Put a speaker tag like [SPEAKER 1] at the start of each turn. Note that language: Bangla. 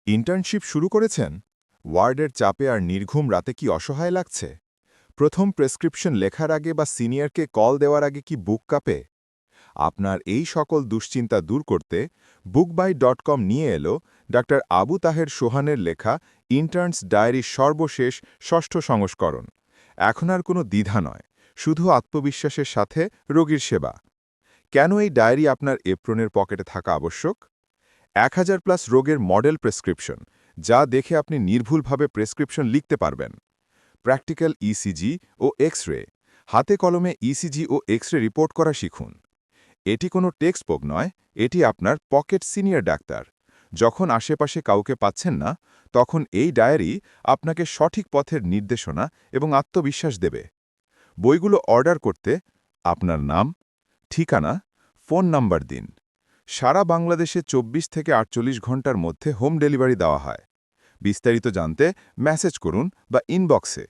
[SPEAKER 1] ইন্টার্নশিপ শুরু করেছেন? ওয়ার্ডের চাপে আর নির্ঘুম রাতে কি অসহায় লাগছে? প্রথম প্রেসক্রিপশন লেখার আগে বা সিনিয়রকে কল দেওয়ার আগে কি বুক কাঁপে? আপনার এই সকল দুশ্চিন্তা দূর করতে bookbuy.com নিয়ে এলো ডাক্তার আবু তাহের সোহানের লেখা ইন্টার্নস ডায়েরির সর্বশেষ ষষ্ঠ সংস্করণ। এখন আর কোনো দ্বিধা নয়, শুধু আত্মবিশ্বাসের সাথে রোগীর সেবা। কেন এই ডায়েরি আপনার এপ্রনের পকেটে থাকা আবশ্যক? 1000+ রোগের মডেল প্রেসক্রিপশন, যা দেখে আপনি নির্ভুলভাবে প্রেসক্রিপশন লিখতে পারবেন। প্র্যাকটিক্যাল ইসিজি ও এক্স-রে, হাতে কলমে ইসিজি ও এক্স-রে রিপোর্ট করা শিখুন। এটি কোনো টেক্সট বুক নয়, এটি আপনার পকেট সিনিয়র ডাক্তার। যখন আশেপাশে কাউকে পাচ্ছেন না, তখন এই ডায়েরি আপনাকে সঠিক পথের নির্দেশনা এবং আত্মবিশ্বাস দেবে। বইগুলো অর্ডার করতে আপনার নাম, ঠিকানা, ফোন নাম্বার দিন। সারা বাংলাদেশে 24 থেকে 48 ঘন্টার মধ্যে হোম ডেলিভারি দেওয়া হয়। বিস্তারিত জানতে মেসেজ করুন বা ইনবক্সে।